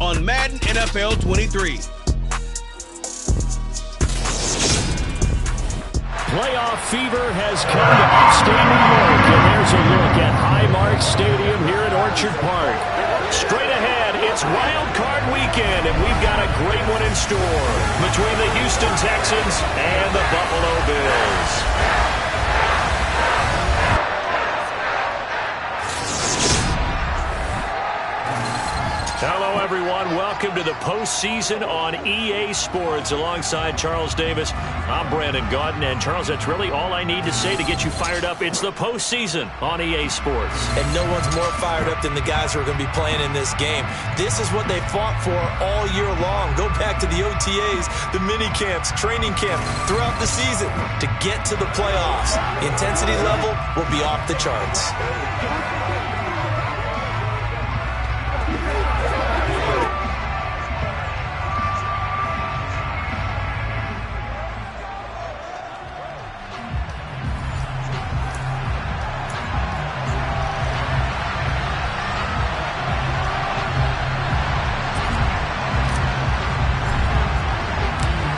on Madden NFL 23. Playoff fever has come to upstate New York, and there's a look at Highmark Stadium here at Orchard Park. Straight ahead, it's Wildcard Weekend, and we've got a great one in store between the Houston Texans and the Buffalo Bills. Hello, everyone. Welcome to the postseason on EA Sports. Alongside Charles Davis, I'm Brandon Gaudin. And, Charles, that's really all I need to say to get you fired up. It's the postseason on EA Sports. And no one's more fired up than the guys who are going to be playing in this game. This is what they fought for all year long. Go back to the OTAs, the mini camps, training camp, throughout the season to get to the playoffs. The intensity level will be off the charts.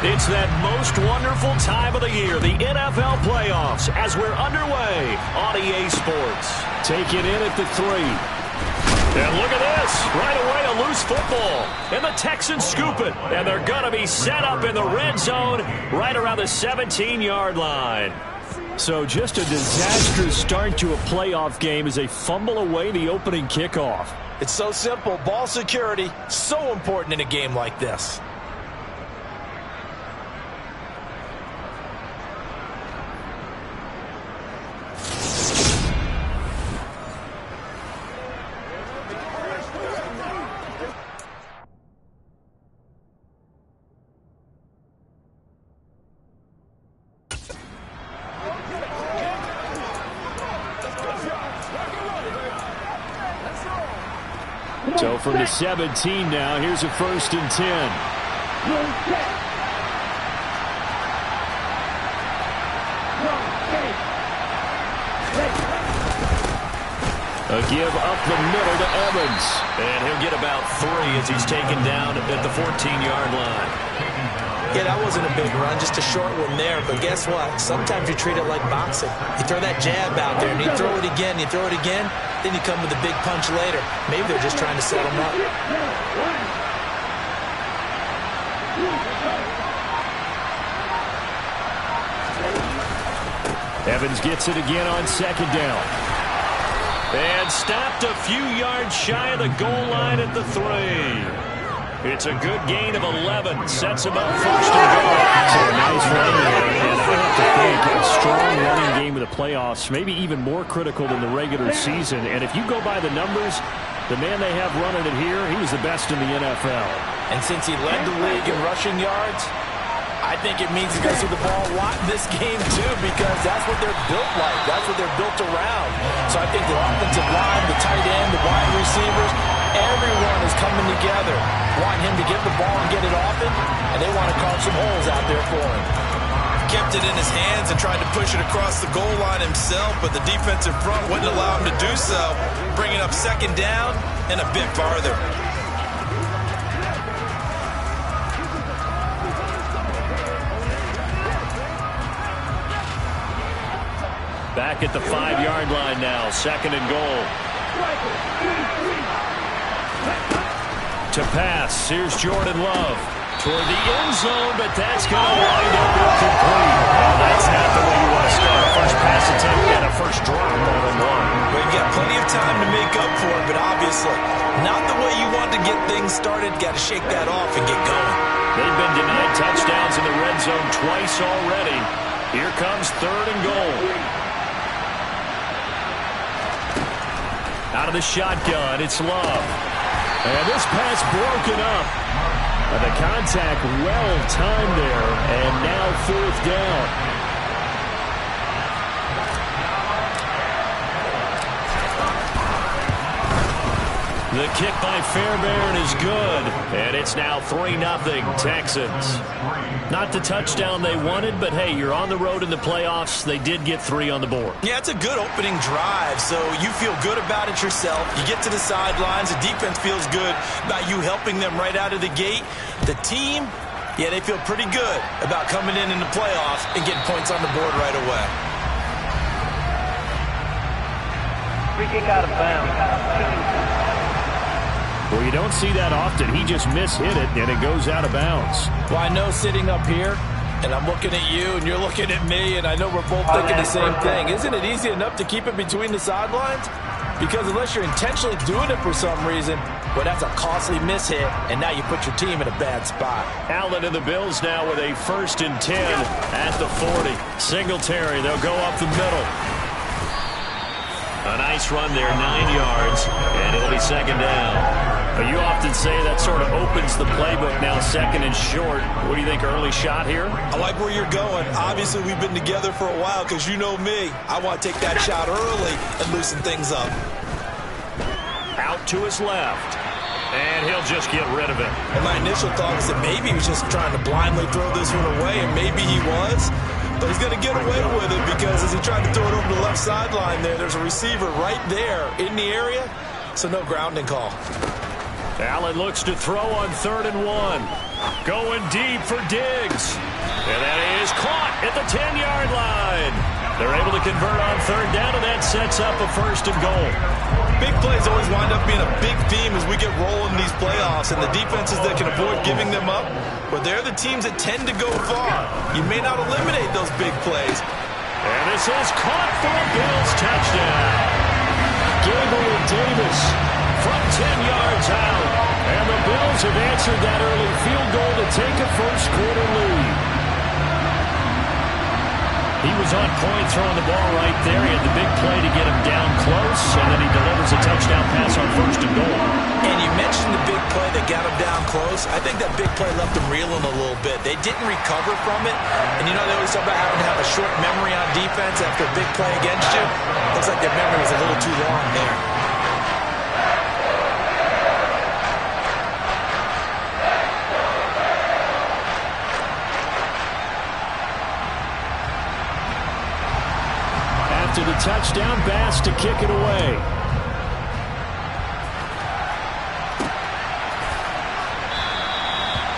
It's that most wonderful time of the year, the NFL playoffs, as we're underway on EA Sports. Take it in at the 3. And look at this. Right away, a loose football. And the Texans scoop it. And they're going to be set up in the red zone right around the 17-yard line. So just a disastrous start to a playoff game as they fumble away the opening kickoff. It's so simple. Ball security, so important in a game like this. So from the 17 now, here's a 1st and 10. A give up the middle to Evans. And he'll get about 3 as he's taken down at the 14-yard line. Yeah, that wasn't a big run, just a short one there. But guess what? Sometimes you treat it like boxing. You throw that jab out there, and you throw it again, you throw it again, then you come with a big punch later. Maybe they're just trying to set him up. Evans gets it again on 2nd down. And stopped a few yards shy of the goal line at the 3. It's a good gain of 11. Sets him up 1st and goal. So a nice run there. And I have to think a strong running game of the playoffs, maybe even more critical than the regular season. And if you go by the numbers, the man they have running it here, he was the best in the NFL. And since he led the league in rushing yards, I think it means he's going to see the ball a lot in this game, too, because that's what they're built like. That's what they're built around. So I think the offensive line, the tight end, the wide receivers, everyone is coming together, wanting him to get the ball and get it often, and they want to carve some holes out there for him. Kept it in his hands and tried to push it across the goal line himself, but the defensive front wouldn't allow him to do so, bringing up 2nd down and a bit farther. Back at the 5-yard line now, 2nd and goal. To pass, here's Jordan Love. Toward the end zone, but that's going to wind up incomplete. Well, that's not the way you want to start a first pass attempt and a first drop all in one. Well, you've got plenty of time to make up for it, but obviously not the way you want to get things started. Got to shake that off and get going. They've been denied touchdowns in the red zone twice already. Here comes 3rd and goal. Out of the shotgun, it's Love. And this pass broken up. The contact well timed there, and now 4th down. The kick by Fairbairn is good, and it's now 3-0 Texans. Not the touchdown they wanted, but hey, you're on the road in the playoffs. They did get 3 on the board. Yeah, it's a good opening drive, so you feel good about it yourself. You get to the sidelines. The defense feels good about you helping them right out of the gate. The team, yeah, they feel pretty good about coming in the playoffs and getting points on the board right away. Free kick out of bounds. Well, you don't see that often. He just mishit it, and it goes out of bounds. Well, I know sitting up here, and I'm looking at you, and you're looking at me, and I know we're both thinking the same thing. Isn't it easy enough to keep it between the sidelines? Because unless you're intentionally doing it for some reason, well, that's a costly mishit, and now you put your team in a bad spot. Allen and the Bills now with a 1st and 10 at the 40. Singletary, they'll go up the middle. A nice run there, 9 yards, and it'll be 2nd down. But you often say that sort of opens the playbook now, 2nd and short. What do you think, early shot here? I like where you're going. Obviously, we've been together for a while because you know me. I want to take that shot early and loosen things up. Out to his left, and he'll just get rid of it. And my initial thought was that maybe he was just trying to blindly throw this one away, and maybe he was. But he's going to get away with it because as he tried to throw it over the left sideline there's a receiver right there in the area, so no grounding call. Allen looks to throw on 3rd and 1. Going deep for Diggs. And that is caught at the 10-yard line. They're able to convert on 3rd down, and that sets up a 1st and goal. Big plays always wind up being a big theme as we get rolling these playoffs, and the defenses that can avoid giving them up, but they're the teams that tend to go far. You may not eliminate those big plays. And this is caught for a Bills touchdown. Gabriel Davis from 10 yards out. And the Bills have answered that early field goal to take a 1st quarter lead. He was on point throwing the ball right there. He had the big play to get him down close, and then he delivers a touchdown pass on 1st and goal. And you mentioned the big play that got him down close. I think that big play left him reeling a little bit. They didn't recover from it. And you know they always talk about having to have a short memory on defense after a big play against you. Looks like their memory was a little too long there. To the touchdown, Bass to kick it away.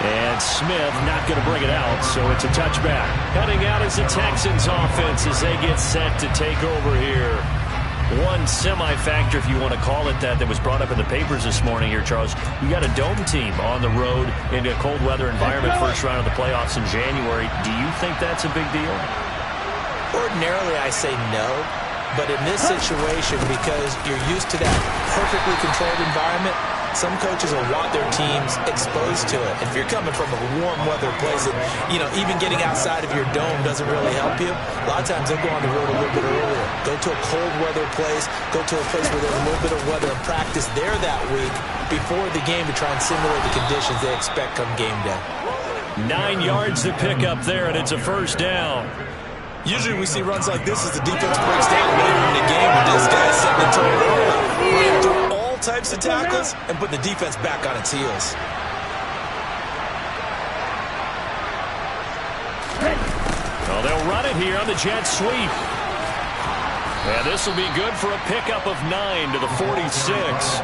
And Smith not going to bring it out, so it's a touchback. Heading out is the Texans offense as they get set to take over here. One semi-factor, if you want to call it that was brought up in the papers this morning here, Charles. You got a dome team on the road in a cold weather environment, 1st round of the playoffs in January. Do you think that's a big deal? Ordinarily, I say no, but in this situation, because you're used to that perfectly controlled environment, some coaches will want their teams exposed to it. If you're coming from a warm weather place and, you know, even getting outside of your dome doesn't really help you, a lot of times they'll go on the road a little bit earlier. Go to a cold weather place, go to a place where there's a little bit of weather and practice there that week before the game to try and simulate the conditions they expect come game day. 9 yards to pick up there, and it's a 1st down. Usually we see runs like this as the defense breaks down later in the game, but this guy's setting the tone early. Running through all types of tackles and put the defense back on its heels. Well, they'll run it here on the jet sweep. And this will be good for a pickup of 9 to the 46.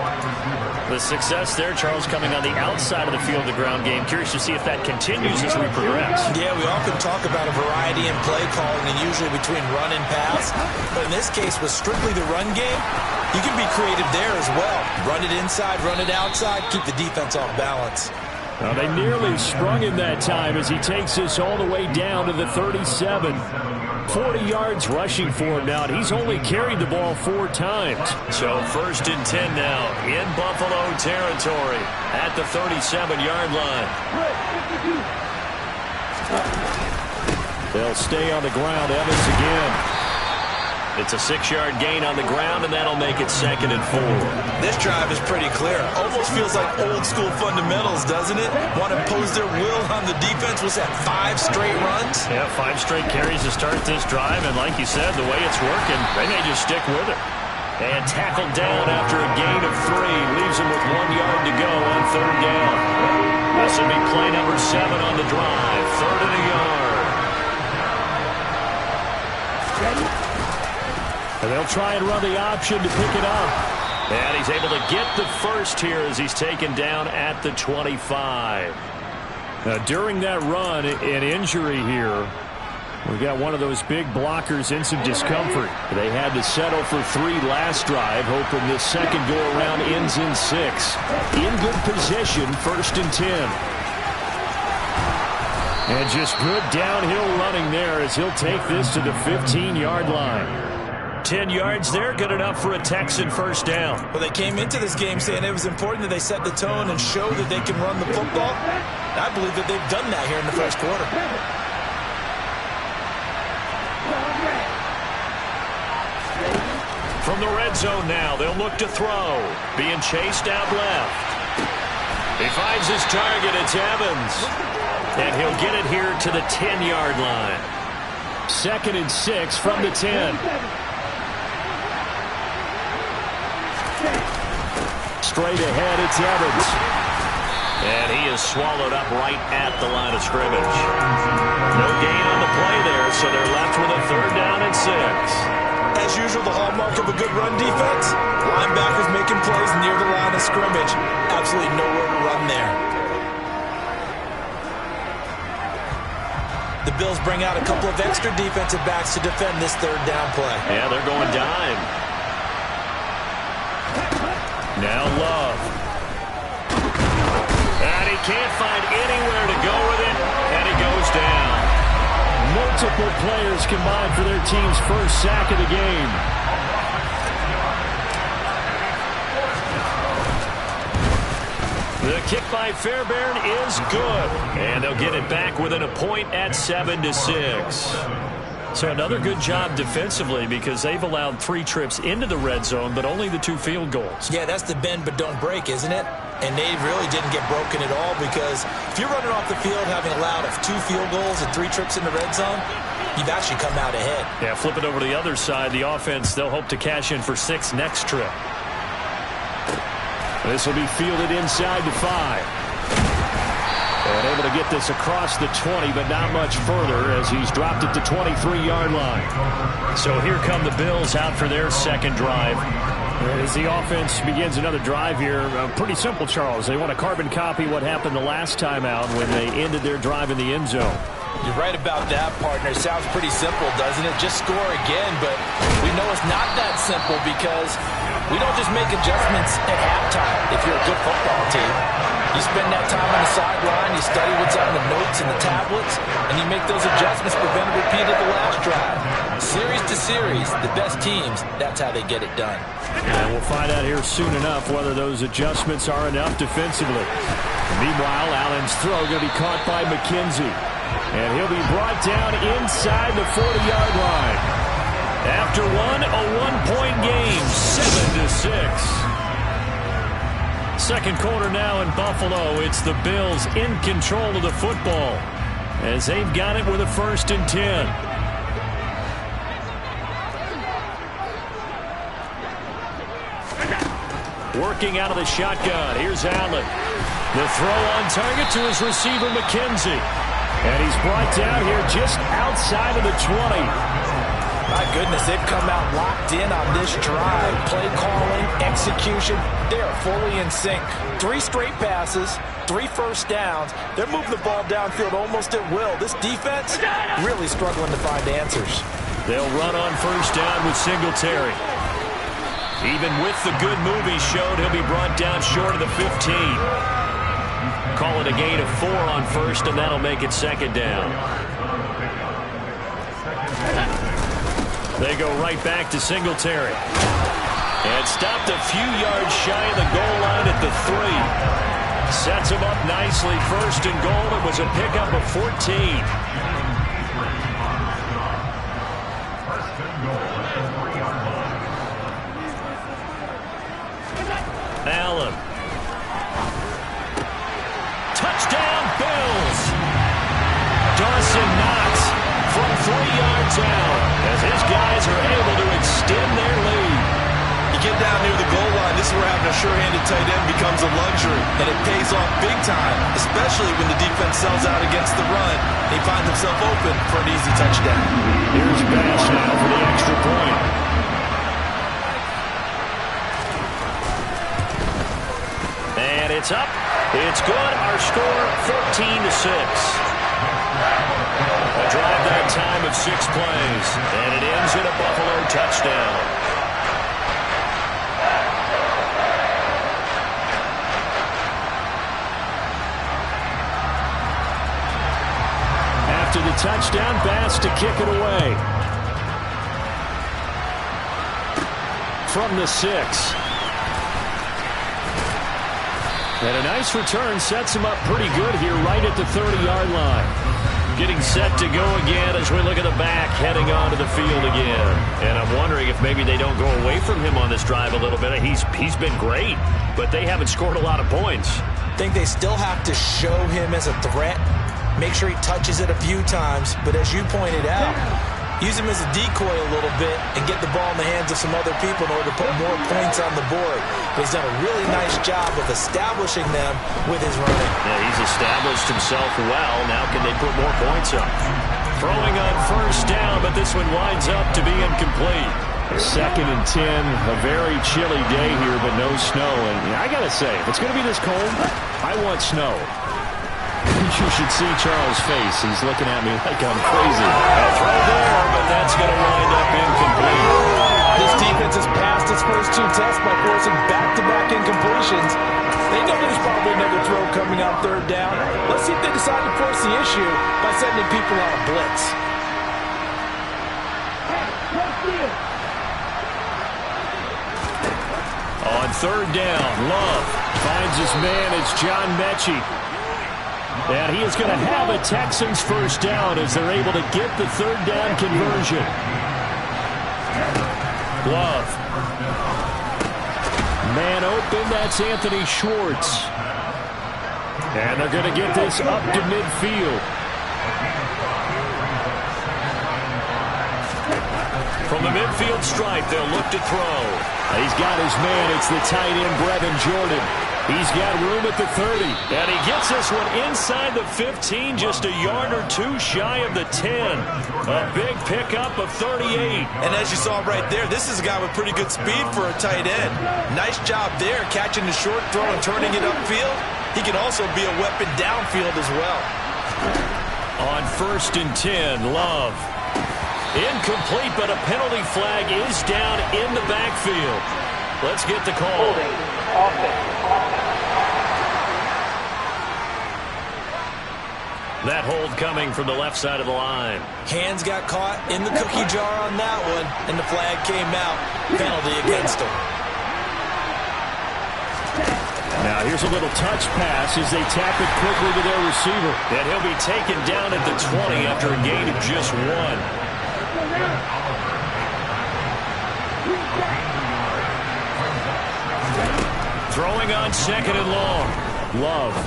The success there, Charles, coming on the outside of the field, the ground game. Curious to see if that continues as we progress. Yeah, we often talk about a variety in play calling and usually between run and pass. But in this case, with strictly the run game, you can be creative there as well. Run it inside, run it outside, keep the defense off balance. Well, they nearly sprung him that time as he takes this all the way down to the 37. 40 yards rushing for him now, and he's only carried the ball 4 times. So 1st and 10 now in Buffalo territory at the 37-yard line. They'll stay on the ground. Evans again. It's a 6-yard gain on the ground, and that'll make it 2nd and 4. This drive is pretty clear. Almost feels like old-school fundamentals, doesn't it? Want to impose their will on the defense. Was that 5 straight runs? Yeah, 5 straight carries to start this drive, and like you said, the way it's working, they may just stick with it. And tackled down after a gain of 3. Leaves him with 1 yard to go on 3rd down. This will be play number 7 on the drive. 3rd and a yard. And they'll try and run the option to pick it up. And he's able to get the first here as he's taken down at the 25. Now, during that run, an injury here. We got one of those big blockers in some discomfort. They had to settle for 3 last drive, hoping this second go-around ends in 6. In good position, 1st and 10. And just good downhill running there as he'll take this to the 15-yard line. 10 yards there, good enough for a Texan 1st down. Well, they came into this game saying it was important that they set the tone and show that they can run the football. I believe that they've done that here in the 1st quarter. From the red zone now, they'll look to throw. Being chased out left. He finds his target, it's Evans. And he'll get it here to the 10-yard line. 2nd and 6 from the 10. Straight ahead, it's Evans. And he is swallowed up right at the line of scrimmage. No gain on the play there, so they're left with a 3rd down and 6. As usual, the hallmark of a good run defense, linebackers making plays near the line of scrimmage. Absolutely nowhere to run there. The Bills bring out a couple of extra defensive backs to defend this 3rd down play. Yeah, they're going dime. Now Love. And he can't find anywhere to go with it, and he goes down. Multiple players combined for their team's 1st sack of the game. The kick by Fairbairn is good. And they'll get it back within a point at 7-6. So another good job defensively because they've allowed 3 trips into the red zone, but only the 2 field goals. Yeah, that's the bend but don't break, isn't it? And they really didn't get broken at all because if you're running off the field having allowed 2 field goals and 3 trips in the red zone, you've actually come out ahead. Yeah, flip it over to the other side. The offense, they'll hope to cash in for 6 next trip. This will be fielded inside the 5. And able to get this across the 20, but not much further as he's dropped it to 23-yard line. So here come the Bills out for their 2nd drive. As the offense begins another drive here, pretty simple, Charles. They want to carbon copy what happened the last time out when they ended their drive in the end zone. You're right about that, partner. Sounds pretty simple, doesn't it? Just score again, but we know it's not that simple because we don't just make adjustments at halftime if you're a good football team. You spend that time on the sideline, you study what's on the notes and the tablets, and you make those adjustments prevent a repeat of the last drive. Series to series, the best teams, that's how they get it done. And we'll find out here soon enough whether those adjustments are enough defensively. Meanwhile, Allen's throw going to be caught by McKenzie. And he'll be brought down inside the 40-yard line. After a 1-point game, 7-6. 2nd quarter now in Buffalo. It's the Bills in control of the football as they've got it with a 1st and 10. Working out of the shotgun. Here's Allen. The throw on target to his receiver, McKenzie. And he's brought down here just outside of the 20. My goodness, they've come out locked in on this drive. Play calling, execution, they are fully in sync. 3 straight passes, 3 first downs. They're moving the ball downfield almost at will. This defense really struggling to find answers. They'll run on 1st down with Singletary. Even with the good move he showed, he'll be brought down short of the 15. Call it a gain of 4 on 1st, and that'll make it 2nd down. They go right back to Singletary. And stopped a few yards shy of the goal line at the 3. Sets him up nicely. 1st and goal. It was a pickup of 14. Allen. Touchdown, Bills. Dawson Knox from 3 yards out as his guys are able to extend their lead. You get down near the goal line, this is where having a sure-handed tight end becomes a luxury, and it pays off big time, especially when the defense sells out against the run. He finds himself open for an easy touchdown. Here's Bass now for the extra point. And it's up. It's good. Our score, 14-6. A drive that time of 6 plays, and it ends in a Buffalo touchdown. After the touchdown, Bass to kick it away. From the 6. And a nice return sets him up pretty good here right at the 30-yard line. Getting set to go again as we look at the back heading onto the field again. And I'm wondering if maybe they don't go away from him on this drive a little bit. He's been great, but they haven't scored a lot of points. I think they still have to show him as a threat. Make sure he touches it a few times. But as you pointed out, use him as a decoy a little bit and get the ball in the hands of some other people in order to put more points on the board. But he's done a really nice job of establishing them with his running. Yeah, he's established himself well. Now can they put more points up? Throwing on first down, but this one winds up to be incomplete. 2nd and 10, a very chilly day here, but no snow. And I got to say, if it's going to be this cold, I want snow. You should see Charles' face. He's looking at me like I'm crazy. A throw there, but that's going to wind up incomplete. This defense has passed its first 2 tests by forcing back-to-back incompletions. They know there's probably another throw coming on 3rd down. Let's see if they decide to force the issue by sending people on a blitz. On 3rd down, Love finds his man. It's John Mechie. And he is going to have a Texans first down as they're able to get the 3rd down conversion. Love. Man open, that's Anthony Schwartz. And they're going to get this up to midfield. From the midfield stripe, they'll look to throw. He's got his man. It's the tight end, Brevin Jordan. He's got room at the 30. And he gets this one inside the 15, just a yard or 2 shy of the 10. A big pickup of 38. And as you saw right there, this is a guy with pretty good speed for a tight end. Nice job there, catching the short throw and turning it upfield. He can also be a weapon downfield as well. On 1st and 10, Love. Incomplete, but a penalty flag is down in the backfield. Let's get the call. That hold coming from the left side of the line. Hands got caught in the cookie jar on that one, and the flag came out. Penalty against him. Now here's a little touch pass as they tap it quickly to their receiver. And he'll be taken down at the 20 after a gain of just 1. Throwing on 2nd and long. Love.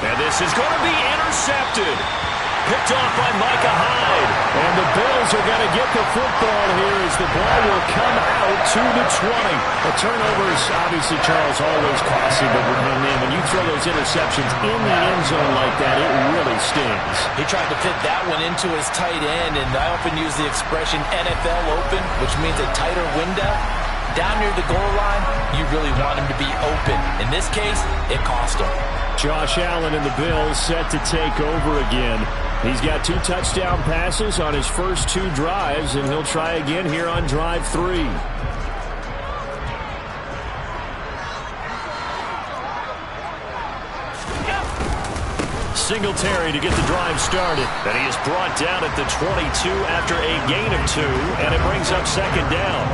And this is going to be intercepted. Picked off by Micah Hyde. And the Bills are going to get the football here as the ball will come out to the 20. The turnovers, obviously, Charles, always costly. But when you throw those interceptions in the end zone like that, it really stings. He tried to fit that one into his tight end, and I often use the expression NFL open, which means a tighter window. Down near the goal line, you really want him to be open. In this case, it cost him. Josh Allen and the Bills set to take over again. He's got 2 touchdown passes on his first 2 drives, and he'll try again here on drive 3. Singletary to get the drive started. And he is brought down at the 22 after a gain of 2, and it brings up 2nd down.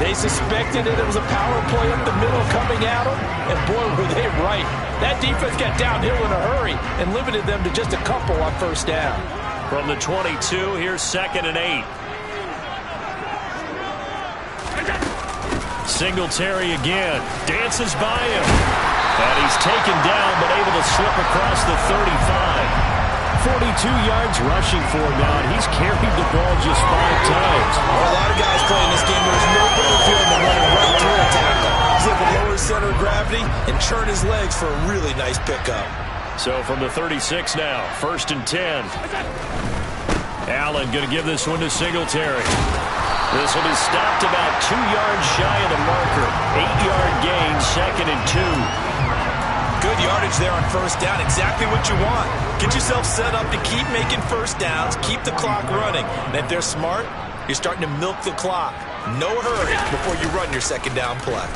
They suspected that it was a power play up the middle coming at them, and boy, were they right. That defense got downhill in a hurry and limited them to just a couple on 1st down. From the 22, here's 2nd and 8. Singletary again. Dances by him. And he's taken down, but able to slip across the 35. 42 yards rushing for him now, and he's carried the ball just 5 times. Well, a lot of guys playing this game, there's no better feeling than running right through a tackle. He's able to lower his center of gravity and churn his legs for a really nice pickup. So from the 36 now, 1st and 10. Allen going to give this one to Singletary. This will be stopped about 2 yards shy of the marker. 8-yard gain, 2nd and 2. Good yardage there on 1st down. Exactly what you want. Get yourself set up to keep making 1st downs, keep the clock running. And if they're smart, you're starting to milk the clock. No hurry before you run your 2nd down play.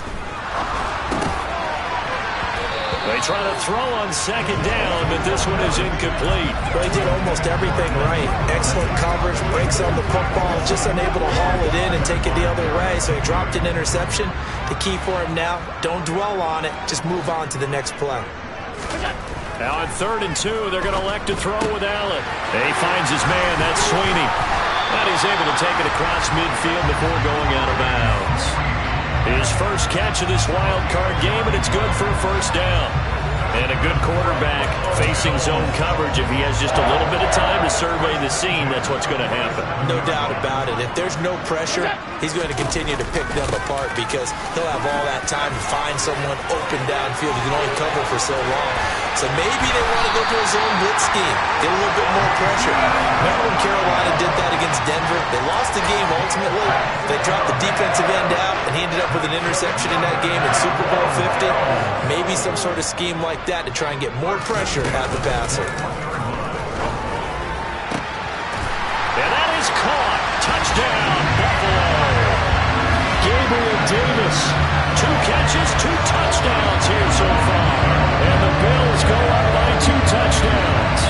They try to throw on 2nd down, but this one is incomplete. Well, he did almost everything right. Excellent coverage, breaks on the football, just unable to haul it in and take it the other way, so he dropped an interception. The key for him now, don't dwell on it, just move on to the next play. Now on 3rd and 2, they're going to elect to throw with Allen. He finds his man, that's Sweeney. And he's able to take it across midfield before going out of bounds. His first catch of this wild card game, and it's good for a 1st down. And a good quarterback facing zone coverage. If he has just a little bit of time to survey the scene, that's what's going to happen. No doubt about it. If there's no pressure, he's going to continue to pick them apart because he'll have all that time to find someone open downfield. He can only cover for so long. So maybe they want to go to a zone blitz scheme, get a little bit more pressure. Remember when Carolina did that against Denver? They lost the game ultimately. They dropped the defensive end out, and he ended up with an interception in that game in Super Bowl 50. Maybe some sort of scheme like that to try and get more pressure at the passer. And that is caught. Touchdown, Buffalo. Gabriel Davis. 2 catches, 2 touchdowns here so far. And the Bills go up by 2 touchdowns.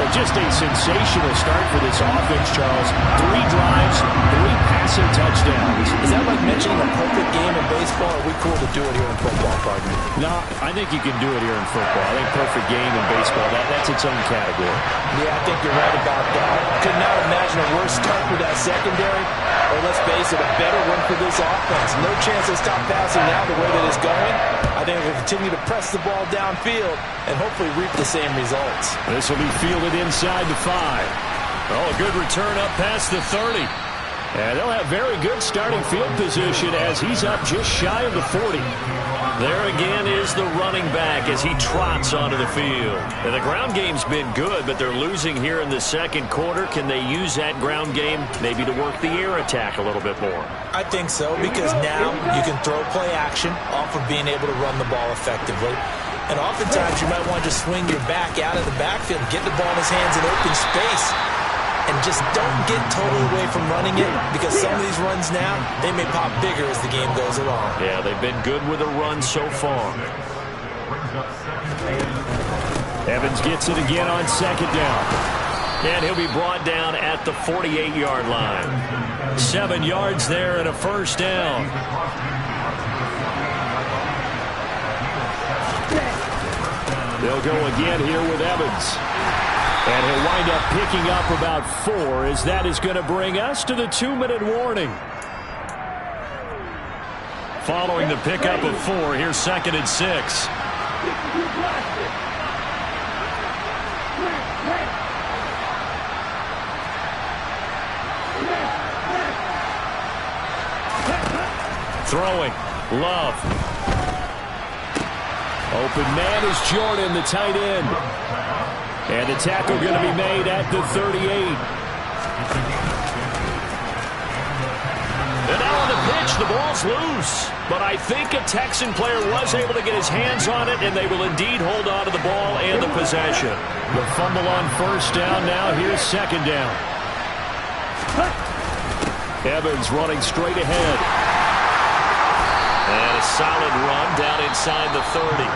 Well, just a sensational start for this offense, Charles. 3 drives, 3 passing touchdowns. Is that like mentioning a perfect game in baseball? Or are we cool to do it here in football, partner? No, I think you can do it here in football. I think perfect game in baseball, that's its own category. Yeah, I think you're right about that. Could not imagine a worse start for that secondary. Or let's face it, a better one for this offense. No chance to stop passing now the way that it's going. I think we'll continue to press the ball downfield and hopefully reap the same results. This will be fielded inside the 5. Oh, a good return up past the 30. And they'll have very good starting field position as he's up just shy of the 40. There again is the running back as he trots onto the field. And the ground game's been good, but they're losing here in the 2nd quarter. Can they use that ground game maybe to work the air attack a little bit more? I think so, because now you can throw play action off of being able to run the ball effectively. And oftentimes you might want to just swing your back out of the backfield, get the ball in his hands in open space. And just don't get totally away from running it, because some of these runs now, they may pop bigger as the game goes along. Yeah, they've been good with a run so far. Evans gets it again on 2nd down. And he'll be brought down at the 48-yard line. 7 yards there and a 1st down. They'll go again here with Evans. And he'll wind up picking up about 4 as that is going to bring us to the 2-minute warning. Following the pickup of 4, here's 2nd and 6. Throwing. Love. Open man is Jordan, the tight end. And the tackle going to be made at the 38. And now on the pitch, the ball's loose. But I think a Texan player was able to get his hands on it, and they will indeed hold on to the ball and the possession. The fumble on 1st down now. Here's 2nd down. Evans running straight ahead. And a solid run down inside the 30.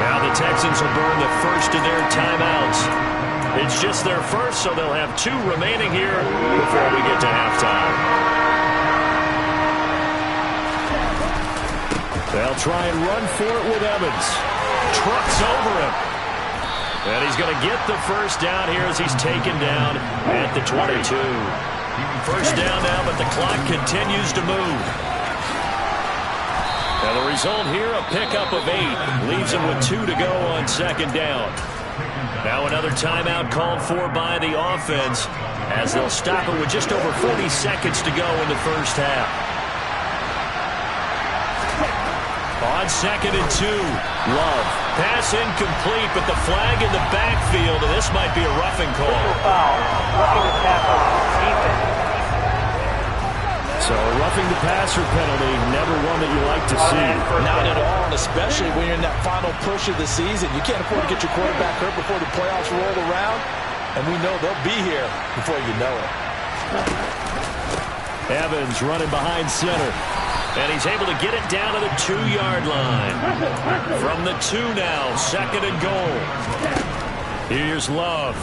Now the Texans will burn the first of their timeouts. It's just their first, so they'll have 2 remaining here before we get to halftime. They'll try and run for it with Evans. Trucks over him. And he's going to get the 1st down here as he's taken down at the 22. 1st down now, but the clock continues to move. Now the result here, a pickup of 8. Leaves him with 2 to go on second down. Now another timeout called for by the offense as they'll stop it with just over 40 seconds to go in the first half. On second and 2, Love. Pass incomplete, but the flag in the backfield, and this might be a roughing call. Foul. Roughing the tackle. Defense. So a roughing the passer penalty, never one that you like to see. Not at all, and especially when you're in that final push of the season. You can't afford to get your quarterback hurt before the playoffs roll around, and we know they'll be here before you know it. Evans running behind center, and he's able to get it down to the 2-yard line. From the 2 now, second and goal. Here's Love.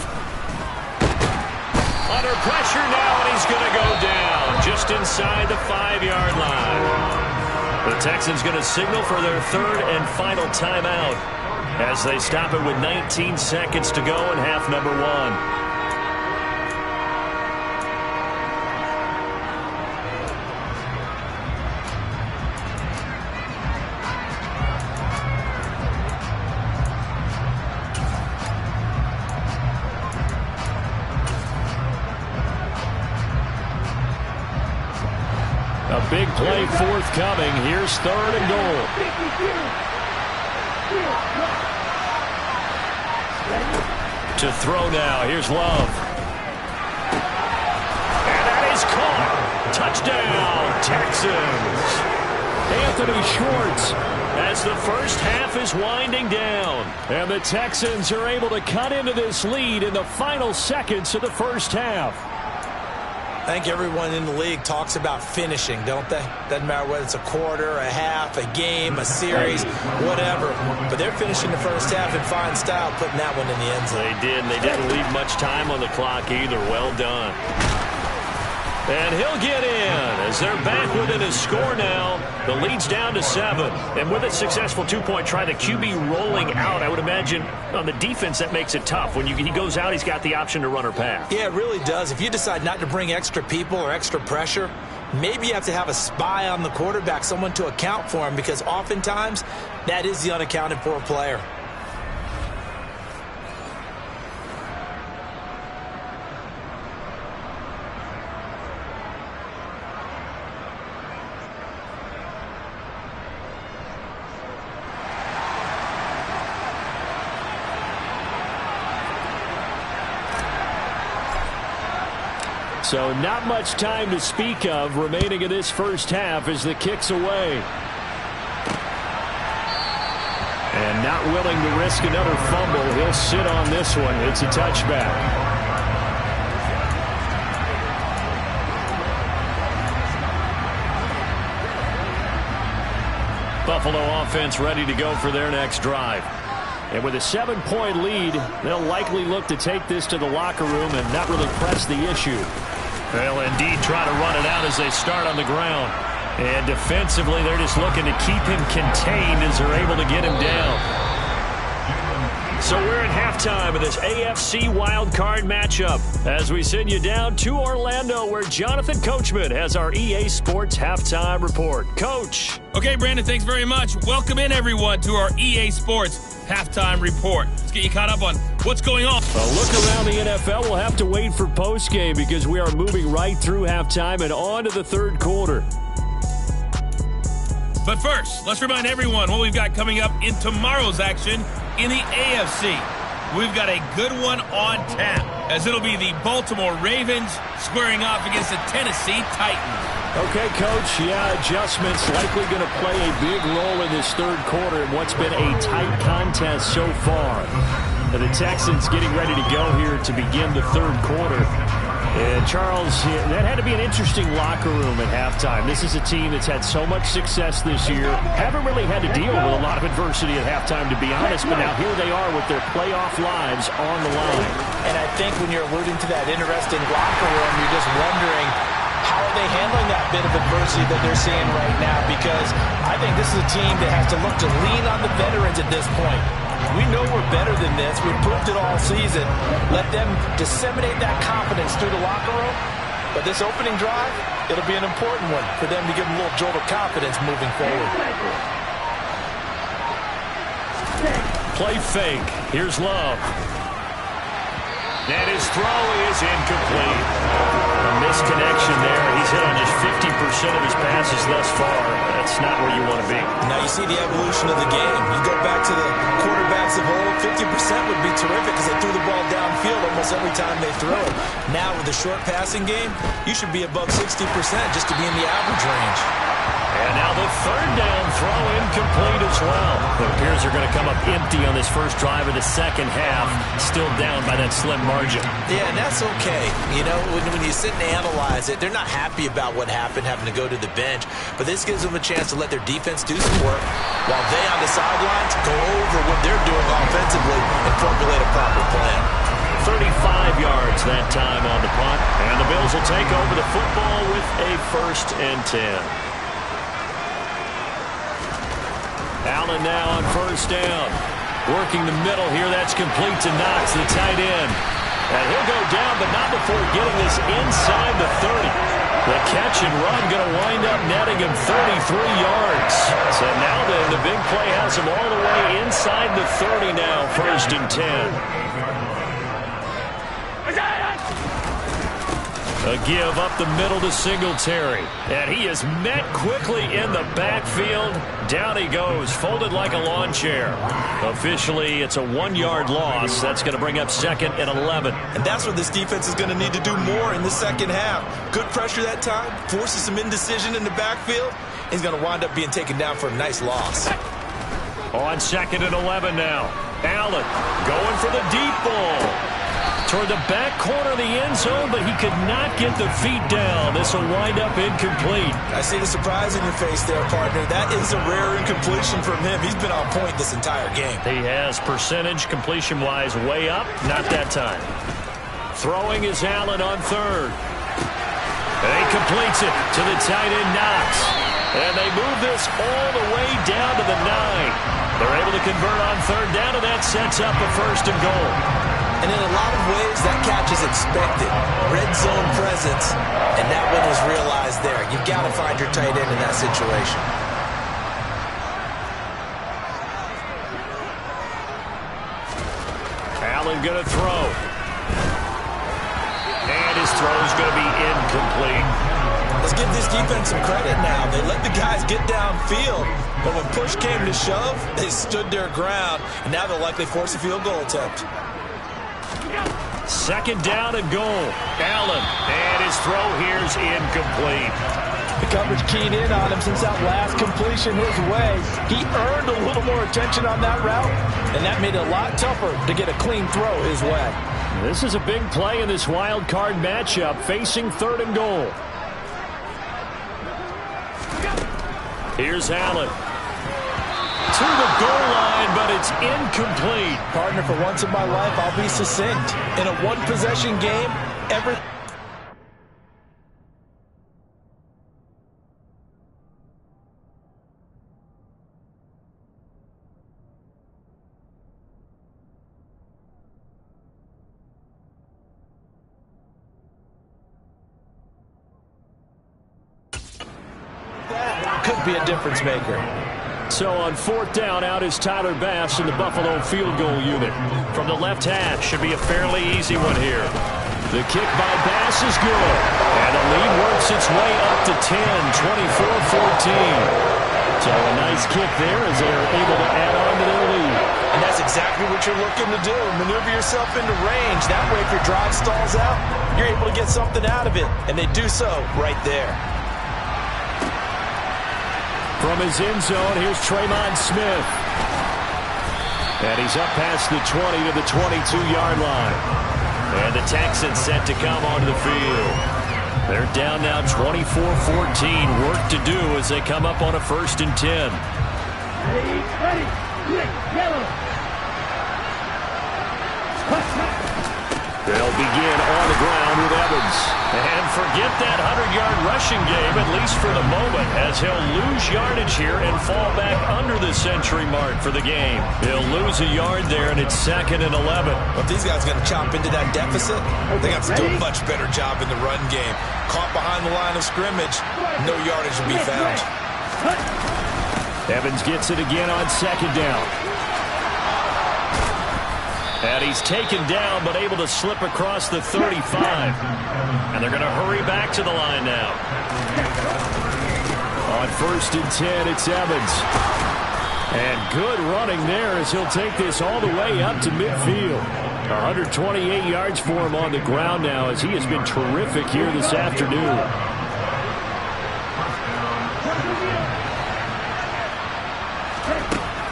Under pressure now, and he's going to go down just inside the 5-yard line. The Texans going to signal for their third and final timeout as they stop it with 19 seconds to go in half number 1. A big play forthcoming. Here's third and goal. To throw now. Here's Love. And that is caught. Touchdown, Texans. Anthony Schwartz as the first half is winding down. And the Texans are able to cut into this lead in the final seconds of the first half. I think everyone in the league talks about finishing, don't they? Doesn't matter whether it's a quarter, a half, a game, a series, whatever. But they're finishing the first half in fine style, putting that one in the end zone. They did, and they didn't leave much time on the clock either. Well done. And he'll get in as they're back within a score now. The lead's down to 7. And with a successful 2-point try, the QB rolling out, I would imagine on the defense that makes it tough. When he goes out, he's got the option to run or pass. Yeah, it really does. If you decide not to bring extra people or extra pressure, maybe you have to have a spy on the quarterback, someone to account for him, because oftentimes that is the unaccounted for player. So not much time to speak of remaining in this first half as the kick's away. And not willing to risk another fumble. He'll sit on this one. It's a touchback. Buffalo offense ready to go for their next drive. And with a 7-point lead, they'll likely look to take this to the locker room and not really press the issue. They'll indeed try to run it out as they start on the ground. And defensively, they're just looking to keep him contained as they're able to get him down. So we're at halftime of this AFC Wildcard matchup as we send you down to Orlando, where Jonathan Coachman has our EA Sports Halftime Report. Coach. Okay, Brandon, thanks very much. Welcome in, everyone, to our EA Sports Halftime Report. Let's get you caught up on what's going on. A look around the NFL. We'll have to wait for postgame because we are moving right through halftime and on to the third quarter. But first, let's remind everyone what we've got coming up in tomorrow's action in the AFC. We've got a good one on tap, as it'll be the Baltimore Ravens squaring off against the Tennessee Titans. Okay, Coach, adjustments likely going to play a big role in this third quarter in what's been a tight contest so far. And the Texans getting ready to go here to begin the third quarter. And, Charles, that had to be an interesting locker room at halftime. This is a team that's had so much success this year. Haven't really had to deal with a lot of adversity at halftime, to be honest. But now here they are with their playoff lives on the line. And I think when you're alluding to that interesting locker room, you're just wondering, how are they handling that bit of adversity that they're seeing right now? Because I think this is a team that has to look to lean on the veterans at this point. We know we're better than this. We've proved it all season. Let them disseminate that confidence through the locker room. But this opening drive, it'll be an important one for them to give them a little jolt of confidence moving forward. play fake. Here's Love. And his throw is incomplete. A misconnection there. He's hit on just 50% of his passes thus far. That's not where you want to be. Now you see the evolution of the game. You go back to the quarterbacks of old, 50% would be terrific because they threw the ball downfield almost every time they throw it. Now with the short passing game, you should be above 60% just to be in the average range. And now the third down throw incomplete as well. It appears they're going to come up empty on this first drive of the second half. Still down by that slim margin. Yeah, and that's okay. You know, when you sit and analyze it, they're not happy about what happened, having to go to the bench. But this gives them a chance to let their defense do some work while they on the sidelines go over what they're doing offensively and formulate a proper plan. 35 yards that time on the punt. And the Bills will take over the football with a 1st and 10. Allen now on 1st down. Working the middle here. That's complete to Knox, the tight end. And he'll go down, but not before getting this inside the 30. The catch and run going to wind up netting him 33 yards. So now then, the big play has him all the way inside the 30 now. 1st and 10. A give up the middle to Singletary. And he is met quickly in the backfield. Down he goes, folded like a lawn chair. Officially, it's a 1-yard loss. That's going to bring up 2nd and 11. And that's what this defense is going to need to do more in the second half. Good pressure that time, forces some indecision in the backfield. He's going to wind up being taken down for a nice loss. On 2nd and 11 now. Allen going for the deep ball. Toward the back corner of the end zone, but he could not get the feet down. This will wind up incomplete. I see the surprise in your face there, partner. That is a rare incompletion from him. He's been on point this entire game. He has percentage completion-wise way up. Not that time. Throwing is Allen on 3rd. And he completes it to the tight end Knox. And they move this all the way down to the 9. They're able to convert on 3rd down, and that sets up a 1st and goal. And in a lot of ways, that catch is expected. Red zone presence, and that one was realized there. You've got to find your tight end in that situation. Allen going to throw. And his throw is going to be incomplete. Let's give this defense some credit now. They let the guys get downfield, but when push came to shove, they stood their ground, and now they'll likely force a field goal attempt. 2nd down and goal. Allen, and his throw here's incomplete. The coverage keyed in on him since that last completion his way. He earned a little more attention on that route, and that made it a lot tougher to get a clean throw his way. This is a big play in this wild card matchup, facing 3rd and goal. Here's Allen. To the goal line, but it's incomplete. Partner, for once in my life, I'll be succinct. In a one-possession game, that could be a difference maker. So on 4th down, out is Tyler Bass in the Buffalo field goal unit. From the left hash, should be a fairly easy one here. The kick by Bass is good. And the lead works its way up to 10, 24-14. So a nice kick there as they're able to add on to their lead. And that's exactly what you're looking to do. Maneuver yourself into range. That way, if your drive stalls out, you're able to get something out of it. And they do so right there. From his end zone, here's Tremon Smith. And he's up past the 20 to the 22-yard line. And the Texans set to come onto the field. They're down now 24-14. Work to do as they come up on a 1st and 10. They'll begin on the ground with Evans. And forget that 100-yard rushing game, at least for the moment, as he'll lose yardage here and fall back under the century mark for the game. He'll lose a yard there, and it's 2nd and 11. Well, if these guys are going to chomp into that deficit, they have to do a much better job in the run game. Caught behind the line of scrimmage, no yardage will be found. Evans gets it again on 2nd down. And he's taken down, but able to slip across the 35. And they're going to hurry back to the line now. On 1st and 10, it's Evans. And good running there as he'll take this all the way up to midfield. 128 yards for him on the ground now as he has been terrific here this afternoon.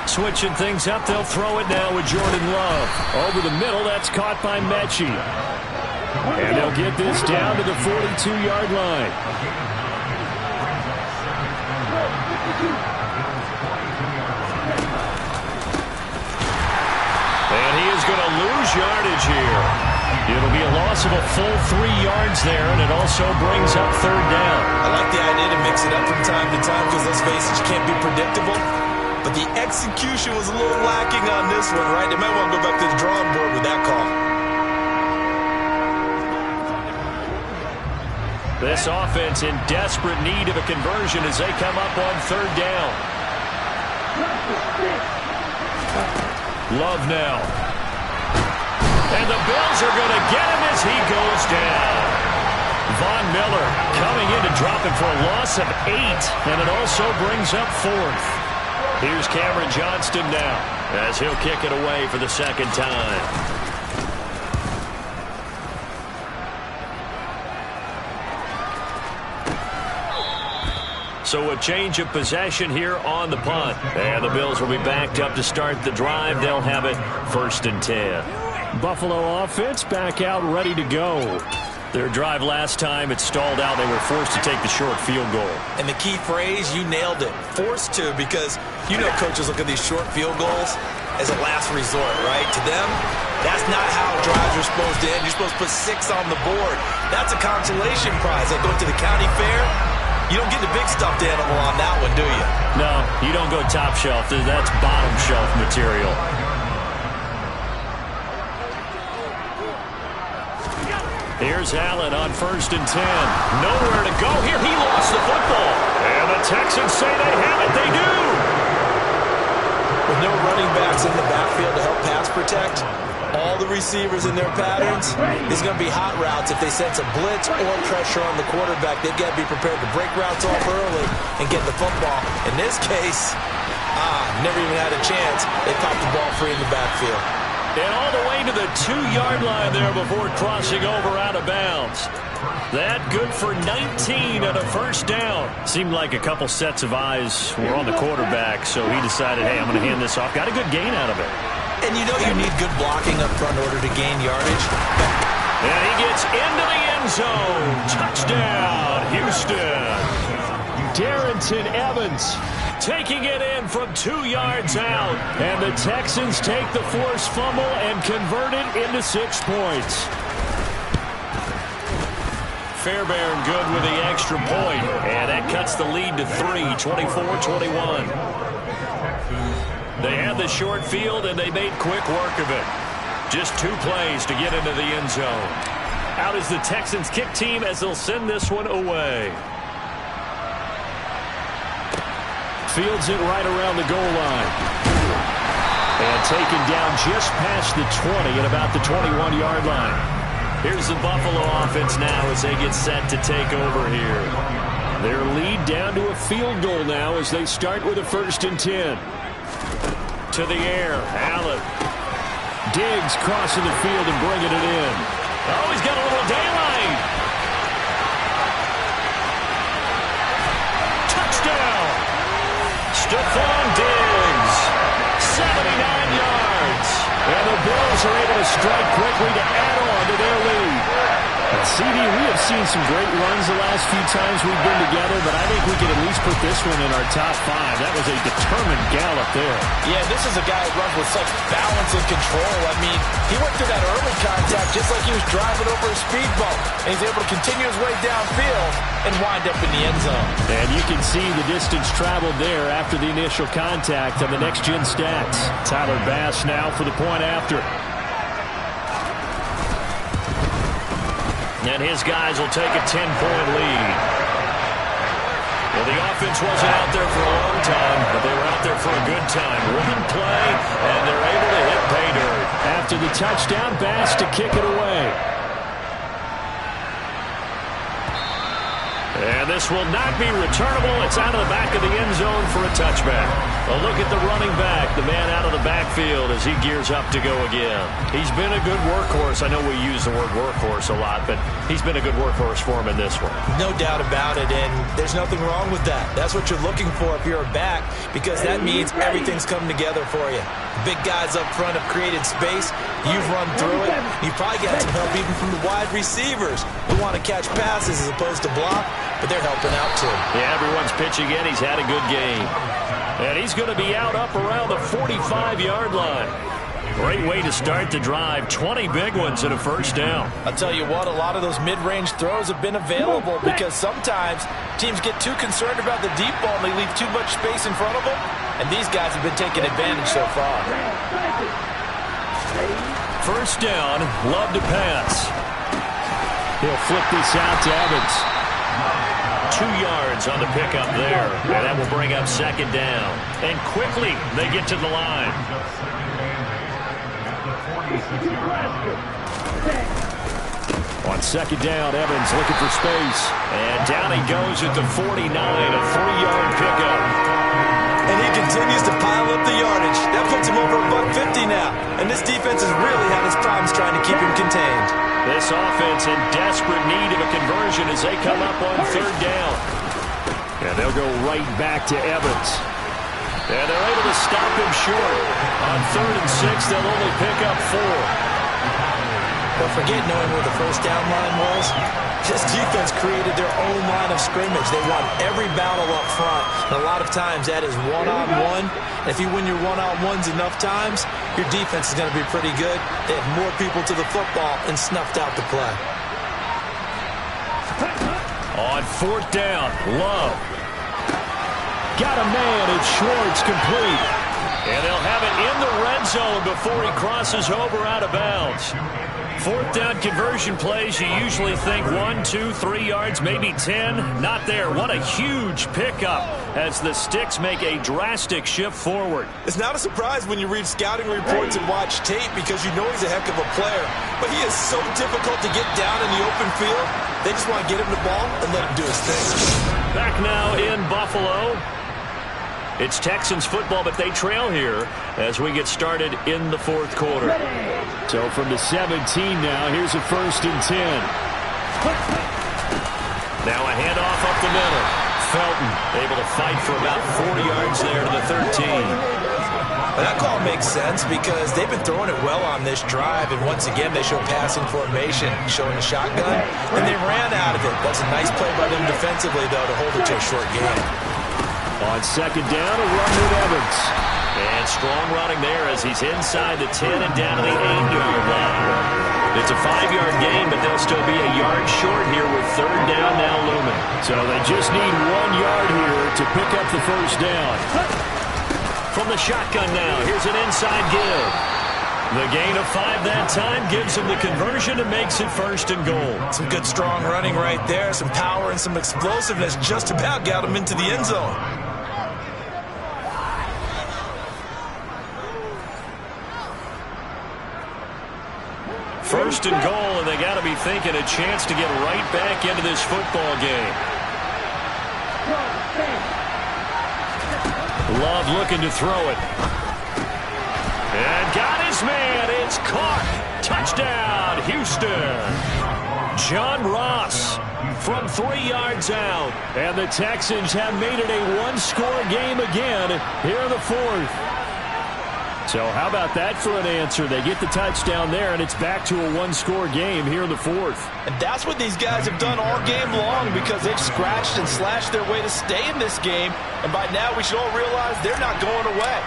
Switching things up, they'll throw it now with Jordan Love. Over the middle, that's caught by Mechie. And they'll get this down to the 42-yard line. And he is going to lose yardage here. It'll be a loss of a full 3 yards there, and it also brings up 3rd down. I like the idea to mix it up from time to time because, let's face it, you can't be predictable. But the execution was a little lacking on this one, right? They might want to go back to the drawing board with that call. This offense in desperate need of a conversion as they come up on 3rd down. Love now. And the Bills are going to get him as he goes down. Von Miller coming in to drop it for a loss of 8, and it also brings up 4th. Here's Cameron Johnston now as he'll kick it away for the 2nd time. So a change of possession here on the punt. And the Bills will be backed up to start the drive. They'll have it 1st and 10. Buffalo offense back out ready to go. Their drive last time, it stalled out. They were forced to take the short field goal. And the key phrase, you nailed it. Forced to, because you know coaches look at these short field goals as a last resort, right? To them, that's not how drives are supposed to end. You're supposed to put 6 on the board. That's a consolation prize. Like going to the county fair, you don't get the big stuffed animal on that one, do you? No, you don't go top shelf. That's bottom shelf material. Here's Allen on 1st and 10. Nowhere to go here. He lost the football. And the Texans say they have it. They do. With no running backs in the backfield to help pass protect, all the receivers in their patterns, it's going to be hot routes. If they sense a blitz or pressure on the quarterback, they've got to be prepared to break routes off early and get the football. In this case, never even had a chance. They popped the ball free in the backfield. And all the way to the 2-yard line there before crossing over out of bounds. That good for 19 and a 1st down. Seemed like a couple sets of eyes were on the quarterback, so he decided, hey, I'm going to hand this off. Got a good gain out of it. And you know you need good blocking up front in order to gain yardage. And he gets into the end zone. Touchdown, Houston. Darrington Evans taking it in from 2 yards out. And the Texans take the forced fumble and convert it into 6 points. Fairbairn good with the extra point. And that cuts the lead to 3, 24-21. They had the short field, and they made quick work of it. Just 2 plays to get into the end zone. Out is the Texans kick team as they'll send this one away. Fields it right around the goal line. And taken down just past the 20 at about the 21-yard line. Here's the Buffalo offense now as they get set to take over here. Their lead down to a field goal now as they start with a 1st and 10. To the air, Allen. Diggs crossing the field and bringing it in. Oh, he's got a little daylight. Touchdown. Stephon Diggs. 79 yards. And the Bills are able to strike quickly to add on to their lead. CD, we have seen some great runs the last few times we've been together, but I think we can at least put this one in our top 5. That was a determined gallop there. Yeah, this is a guy who runs with such balance and control. I mean, he went through that early contact just like he was driving over a speed bump, and he's able to continue his way downfield and wind up in the end zone. And you can see the distance traveled there after the initial contact on the next-gen stats. Tyler Bass now for the point after. And his guys will take a 10-point lead. Well, the offense wasn't out there for a long time, but they were out there for a good time. One play, and they're able to hit pay dirt. After the touchdown, Bass to kick it away. And this will not be returnable. It's out of the back of the end zone for a touchback. A look at the running back, the man out of the backfield as he gears up to go again. He's been a good workhorse. I know we use the word workhorse a lot, but he's been a good workhorse for him in this one. No doubt about it, and there's nothing wrong with that. That's what you're looking for if you're a back, because that means everything's coming together for you. Big guys up front have created space. You've run through it. You've probably got some help even from the wide receivers who want to catch passes as opposed to block, but they're helping out too. Yeah, everyone's pitching in. He's had a good game. And he's going to be out up around the 45-yard line. Great way to start the drive. 20 big ones and a first down. I'll tell you what, a lot of those mid-range throws have been available because sometimes teams get too concerned about the deep ball and they leave too much space in front of them. And these guys have been taking advantage so far. First down, Love to pass. He'll flip this out to Evans. 2 yards on the pickup there. And that will bring up second down. And quickly they get to the line. On second down, Evans looking for space. And down he goes at the 49, a 3-yard pickup. And he continues to pile up the yardage. That puts him over $150 now. And this defense has really had its problems trying to keep him contained. This offense in desperate need of a conversion as they come up on third down. And they'll go right back to Evans. And they're able to stop him short. On 3rd and 6, they'll only pick up 4. Don't forget knowing where the first down line was. This defense created their own line of scrimmage. They won every battle up front. And a lot of times that is one-on-one. And if you win your one-on-ones enough times, your defense is going to be pretty good. They had more people to the football and snuffed out the play. On 4th down, Love. Got a man, it's Schwartz, complete. And they'll have it in the red zone before he crosses over out of bounds. 4th down conversion plays, you usually think 1, 2, 3 yards, maybe 10. Not there. What a huge pickup as the Sticks make a drastic shift forward. It's not a surprise when you read scouting reports and watch tape because you know he's a heck of a player. But he is so difficult to get down in the open field. They just want to get him the ball and let him do his thing. Back now in Buffalo. It's Texans football, but they trail here as we get started in the 4th quarter. So from the 17 now, here's a 1st and 10. Now a handoff up the middle. Felton able to fight for about 40 yards there to the 13. Well, that call makes sense because they've been throwing it well on this drive, and once again they show passing formation, showing a shotgun, and they ran out of it. That's a nice play by them defensively, though, to hold it to a short game. On second down, a run with Evans. And strong running there as he's inside the 10 and down to the 8-yard line. It's a 5-yard gain, but they'll still be a yard short here with 3rd down now looming. So they just need 1 yard here to pick up the first down. From the shotgun now, here's an inside give. The gain of 5 that time gives him the conversion and makes it 1st and goal. Some good strong running right there, some power and some explosiveness just about got him into the end zone. 1st and goal, and they got to be thinking a chance to get right back into this football game. Love looking to throw it. And got his man. It's caught. Touchdown, Houston. John Ross from 3 yards out. And the Texans have made it a one-score game again here in the 4th. So how about that for an answer? They get the touchdown there, and it's back to a one-score game here in the 4th. And that's what these guys have done all game long because they've scratched and slashed their way to stay in this game. And by now we should all realize they're not going away.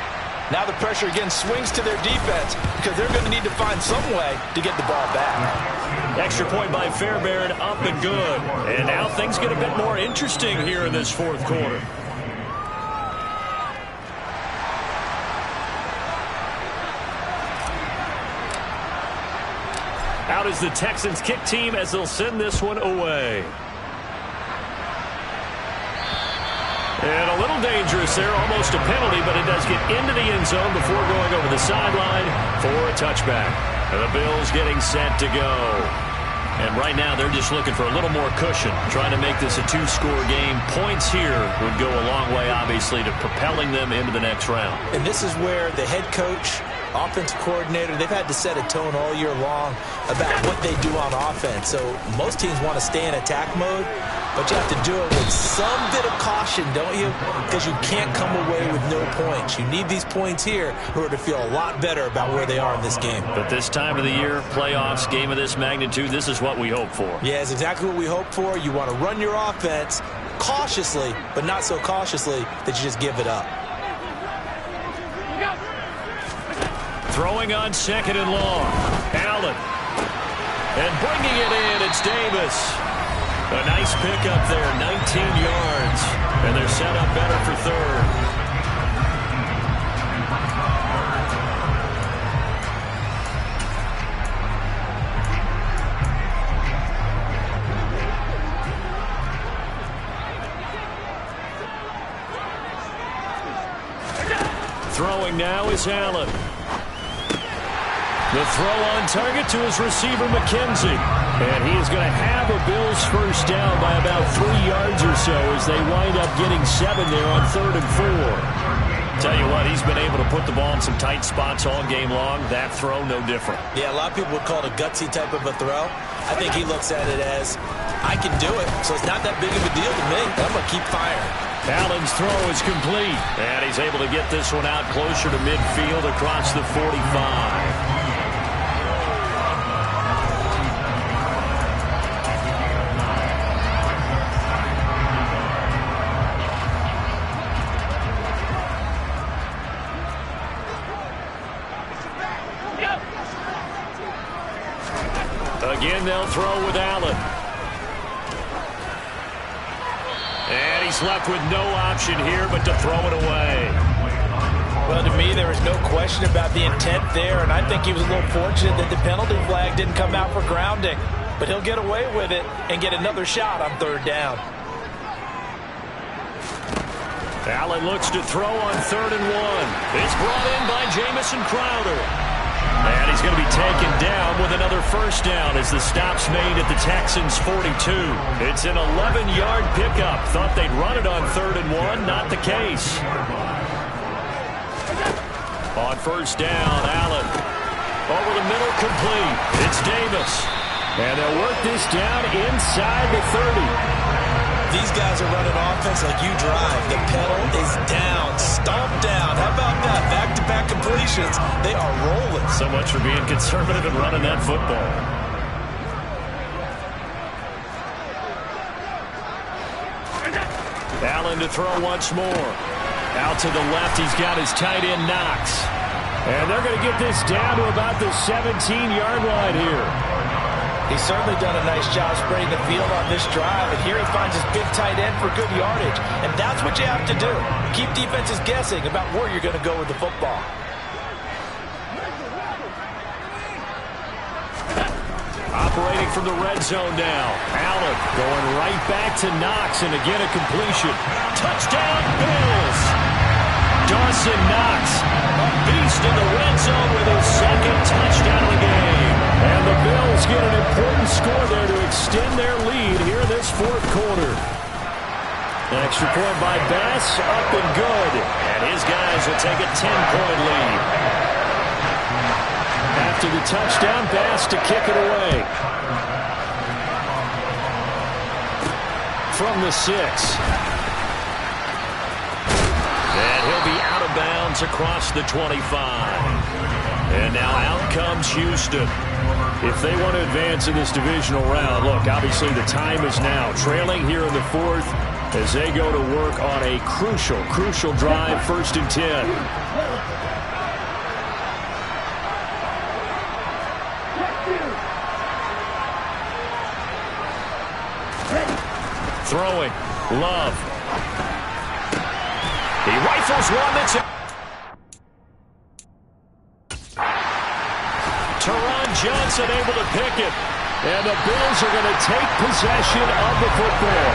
Now the pressure again swings to their defense because they're going to need to find some way to get the ball back. Extra point by Fairbairn, up and good. And now things get a bit more interesting here in this 4th quarter. Out is the Texans kick team as they'll send this one away. little dangerous there, almost a penalty, but it does get into the end zone before going over the sideline for a touchback. And the Bills getting set to go. And right now they're just looking for a little more cushion, trying to make this a two-score game. Points here would go a long way, obviously, to propelling them into the next round. And this is where the head coach, offensive coordinator, they've had to set a tone all year long about what they do on offense. So most teams want to stay in attack mode, but you have to do it with some bit of caution, don't you? Because you can't come away with no points. You need these points here in order to feel a lot better about where they are in this game. But this time of the year, playoffs, game of this magnitude, this is what we hope for. Yeah, it's exactly what we hope for. You want to run your offense cautiously, but not so cautiously that you just give it up. Throwing on 2nd and long. Allen. And bringing it in, it's Davis. A nice pickup there, 19 yards. And they're set up better for 3rd. Throwing now is Allen. The throw on target to his receiver, McKenzie. And he is going to have a Bills first down by about 3 yards or so as they wind up getting 7 there on 3rd and 4. Tell you what, he's been able to put the ball in some tight spots all game long. That throw, no different. Yeah, a lot of people would call it a gutsy type of a throw. I think he looks at it as, I can do it, so it's not that big of a deal to me. I'm going to keep firing. Allen's throw is complete. And he's able to get this one out closer to midfield across the 45. Again, they'll throw with Allen. And he's left with no option here but to throw it away. Well, to me, there was no question about the intent there, and I think he was a little fortunate that the penalty flag didn't come out for grounding. But he'll get away with it and get another shot on 3rd down. Allen looks to throw on 3rd and 1. It's brought in by Jamison Crowder. And he's going to be taken down with another first down as the stop's made at the Texans' 42. It's an 11-yard pickup. Thought they'd run it on 3rd and 1. Not the case. On first down, Allen. Over the middle, complete. It's Davis. And they'll work this down inside the 30. These guys are running offense like you drive. The pedal is down, stomped down. How about that? Back-to-back completions. They are rolling. So much for being conservative and running that football. Allen to throw once more. Out to the left, he's got his tight end, Knox. And they're going to get this down to about the 17-yard line here. He's certainly done a nice job spreading the field on this drive, and here he finds his big tight end for good yardage. And that's what you have to do. Keep defenses guessing about where you're going to go with the football. Operating from the red zone now. Allen going right back to Knox, and again a completion. Touchdown, Bills! Dawson Knox, a beast in the red zone with his 2nd touchdown of the game. And the Bills get an important score there to extend their lead here in this 4th quarter. An extra point by Bass, up and good. And his guys will take a 10-point lead. After the touchdown, Bass to kick it away. From the 6. And he'll be out of bounds across the 25. And now out comes Houston. If they want to advance in this divisional round, look, obviously the time is now. Trailing here in the 4th as they go to work on a crucial drive, 1st and 10. Throwing, Love. He rifles one that's it. Johnson able to pick it. And the Bills are going to take possession of the football.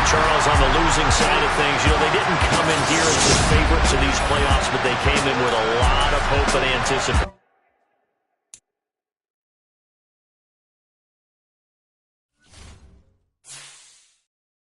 Charles, on the losing side of things, they didn't come in here as the favorites of these playoffs, but they came in with a lot of hope and anticipation.